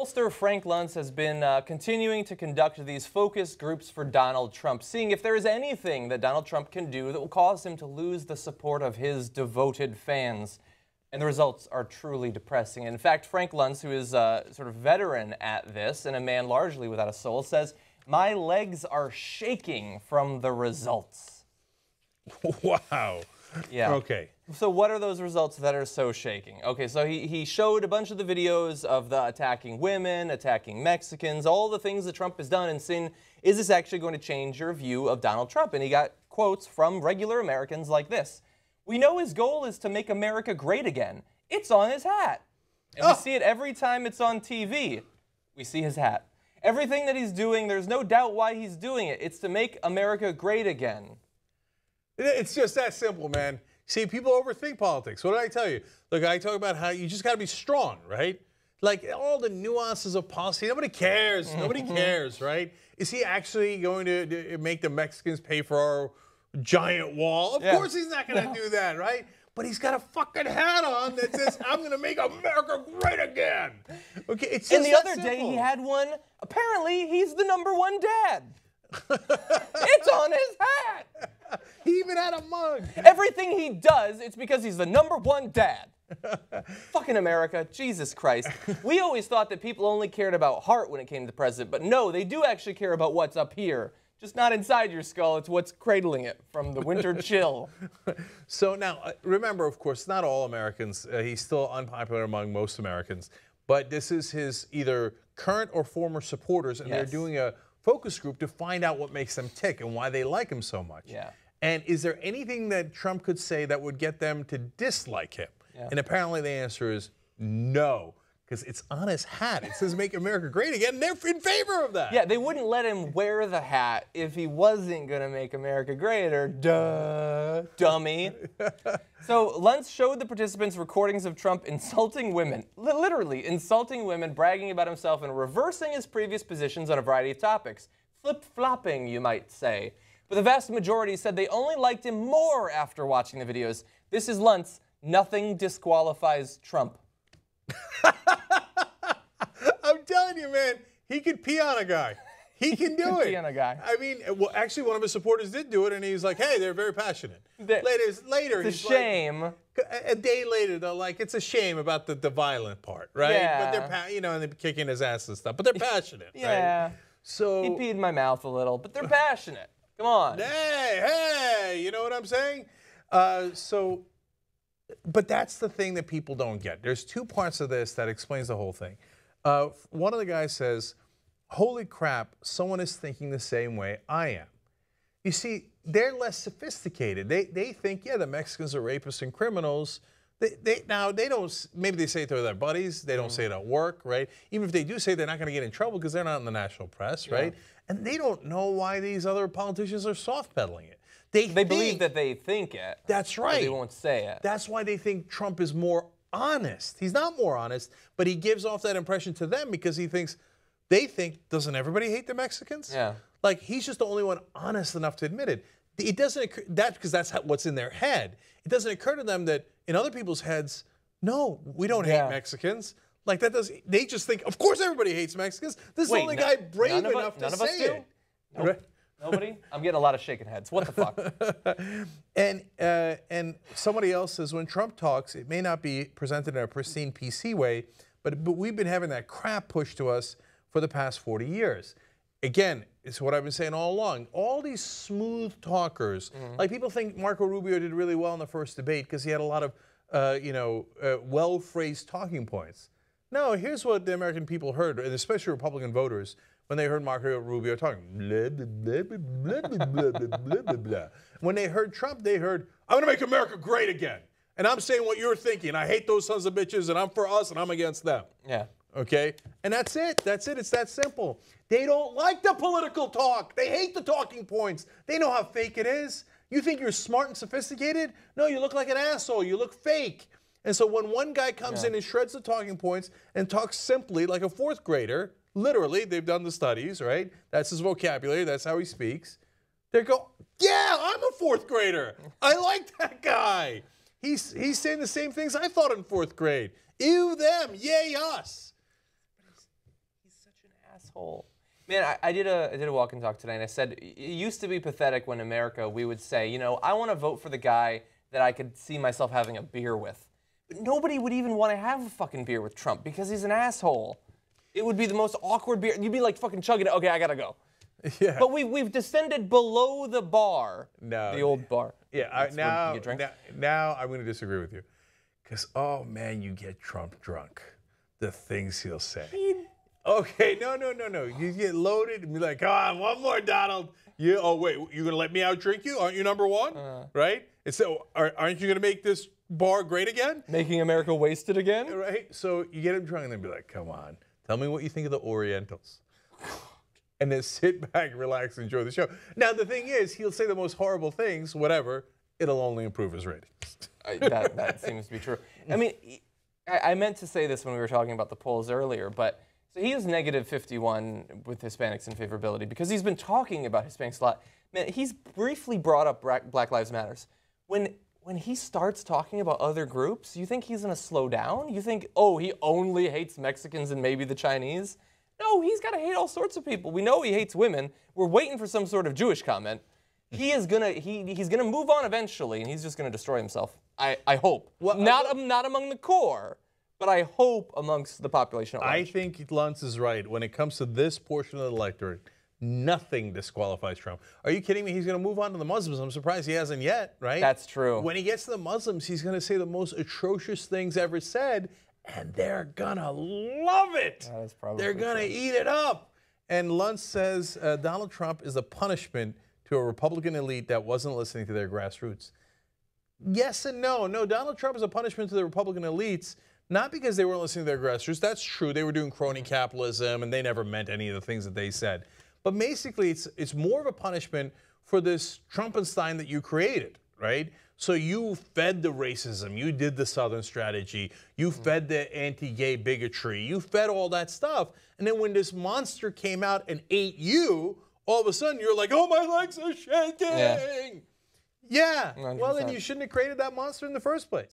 Pollster Frank Luntz has been continuing to conduct these focus groups for Donald Trump, seeing if there is anything that Donald Trump can do that will cause him to lose the support of his devoted fans. And the results are truly depressing. In fact, Frank Luntz, who is a sort of veteran at this and a man largely without a soul, says, "My legs are shaking from the results." Wow. Yeah. Okay. So what are those results that are so shaking? Okay, so he showed a bunch of the videos of the attacking women, attacking Mexicans, all the things that Trump has done, and saying, is this actually going to change your view of Donald Trump? And he got quotes from regular Americans like this. "We know his goal is to make America great again. It's on his hat." And we see it every time it's on TV. We see his hat. Everything that he's doing, there's no doubt why he's doing it. It's to make America great again. It's just that simple, man. See, people overthink politics. What did I tell you? Look, I talk about how you just got to be strong, right? Like all the nuances of policy, nobody cares. Nobody cares, right? Is he actually going to make the Mexicans pay for our giant wall? Of course he's not going to do that, right? But he's got a fucking hat on that says, "I'm going to make America great again." Okay, it's just And the other day he had one. Apparently, he's the #1 dad. It's on his hat. He even had a mug. Everything he does, it's because he's the #1 dad. Fucking America, Jesus Christ. We always thought that people only cared about heart when it came to the president, but no, they do actually care about what's up here. Just not inside your skull, it's what's cradling it from the winter chill. So now, remember, of course, not all Americans. He's still unpopular among most Americans, but this is his either current or former supporters, and they're doing a focus group to find out what makes them tick and why they like him so much. Yeah. And is there anything that Trump could say that would get them to dislike him? Yeah. And apparently the answer is no, because it's on his hat. It says "Make America Great Again," and they're in favor of that. Yeah, they wouldn't let him wear the hat if he wasn't going to make America greater. Duh, dummy. So Luntz showed the participants recordings of Trump insulting women, literally insulting women, bragging about himself, and reversing his previous positions on a variety of topics. Flip-flopping, you might say. But the vast majority said they only liked him more after watching the videos. This is Luntz. Nothing disqualifies Trump. I'm telling you, man, he could pee on a guy. He can do it. Pee on a guy. I mean, well, actually, one of his supporters did do it, and he's like, "Hey, they're very passionate." Later, it's a shame. Like, a day later, they're like, "It's a shame about the violent part, right?" Yeah. But they're, and they're kicking his ass and stuff. But they're passionate, Yeah. right? So he peed in my mouth a little, but they're passionate. Come on. Hey, you know what I'm saying? But that's the thing that people don't get. There's two parts of this that explains the whole thing. One of the guys says, "Holy crap, someone is thinking the same way I am." You see, they're less sophisticated. They think, yeah, the Mexicans are rapists and criminals. Now, they don't, maybe they say it to their buddies. They don't say it at work, right? Even if they do say it, they're not going to get in trouble because they're not in the national press, right? And they don't know why these other politicians are soft-pedaling it. They believe that they think it. That's right. But they won't say it. That's why they think Trump is more honest. He's not more honest, but he gives off that impression to them because they think, doesn't everybody hate the Mexicans? Yeah. Like, he's just the only one honest enough to admit it. It doesn't occur, because that's what's in their head. It doesn't occur to them that in other people's heads, no, we don't hate Mexicans. Like, they just think, of course everybody hates Mexicans. This is the only guy brave enough to say it. Nope. Right? Nobody? I'm getting a lot of shaking heads. What the fuck? And somebody else says, when Trump talks, it may not be presented in a pristine PC way, but we've been having that crap pushed to us for the past 40 years. Again, it's what I've been saying all along. All these smooth talkers, like people think Marco Rubio did really well in the first debate because he had a lot of, well-phrased talking points. No, here's what the American people heard, and especially Republican voters, when they heard Marco Rubio talking. Blah, blah, blah, blah, blah, blah, blah, blah, blah. When they heard Trump, they heard, "I'm going to make America great again. And I'm saying what you're thinking. I hate those sons of bitches, and I'm for us, and I'm against them." Yeah. Okay? And that's it. That's it. It's that simple. They don't like the political talk. They hate the talking points. They know how fake it is. You think you're smart and sophisticated? No, you look like an asshole. You look fake. And so when one guy comes in and shreds the talking points and talks simply like a fourth grader, literally, they've done the studies, right? That's his vocabulary. That's how he speaks. They go, "Yeah, I'm a fourth grader. I like that guy. He's saying the same things I thought in fourth grade. Ew them, yay us." such an asshole. Man, I did a walk and talk today, and I said it used to be pathetic when in America we would say, you know, I want to vote for the guy that I could see myself having a beer with. But nobody would even want to have a fucking beer with Trump because he's an asshole. It would be the most awkward beer. You'd be like fucking chugging it. Okay, I gotta go. Yeah. But we've descended below the bar. No. The old bar. Yeah. Now I'm going to disagree with you, because oh man, you get Trump drunk. The things he'll say. Okay, no. You get loaded and be like, come on, one more, Donald. Oh wait, you're gonna let me out drink you? Aren't you number one? Right? And so, aren't you gonna make this bar great again? Making America wasted again? Right. So you get him drunk and then be like, come on, tell me what you think of the Orientals. And then sit back, relax, enjoy the show. Now the thing is, he'll say the most horrible things. Whatever, it'll only improve his ratings. That seems to be true. I mean, I meant to say this when we were talking about the polls earlier, but so he is negative 51 with Hispanics in favorability because he's been talking about Hispanics a lot. Man, he's briefly brought up Black Lives Matters. When he starts talking about other groups, you think he's going to slow down? You think, oh, he only hates Mexicans and maybe the Chinese? No, he's got to hate all sorts of people. We know he hates women. We're waiting for some sort of Jewish comment. He's gonna move on eventually, and he's just gonna destroy himself. I hope. Well, not among the core, but I hope amongst the population at large. I think Luntz is right. When it comes to this portion of the electorate, nothing disqualifies Trump. Are you kidding me? He's going to move on to the Muslims. I'm surprised he hasn't yet, right? That's true. When he gets to the Muslims, he's going to say the most atrocious things ever said, and they're going to love it. That is probably they're going to eat it up. And Luntz says Donald Trump is a punishment to a Republican elite that wasn't listening to their grassroots. Yes and no. No, Donald Trump is a punishment to the Republican elites, not because they weren't listening to their grassroots. That's true. They were doing crony capitalism, and they never meant any of the things that they said. But basically, it's more of a punishment for this Trumpenstein that you created, right? So you fed the racism. You did the Southern strategy. You fed the anti-gay bigotry. You fed all that stuff. And then when this monster came out and ate you, all of a sudden you're like, oh, my legs are shaking. Yeah. Well, then you shouldn't have created that monster in the first place.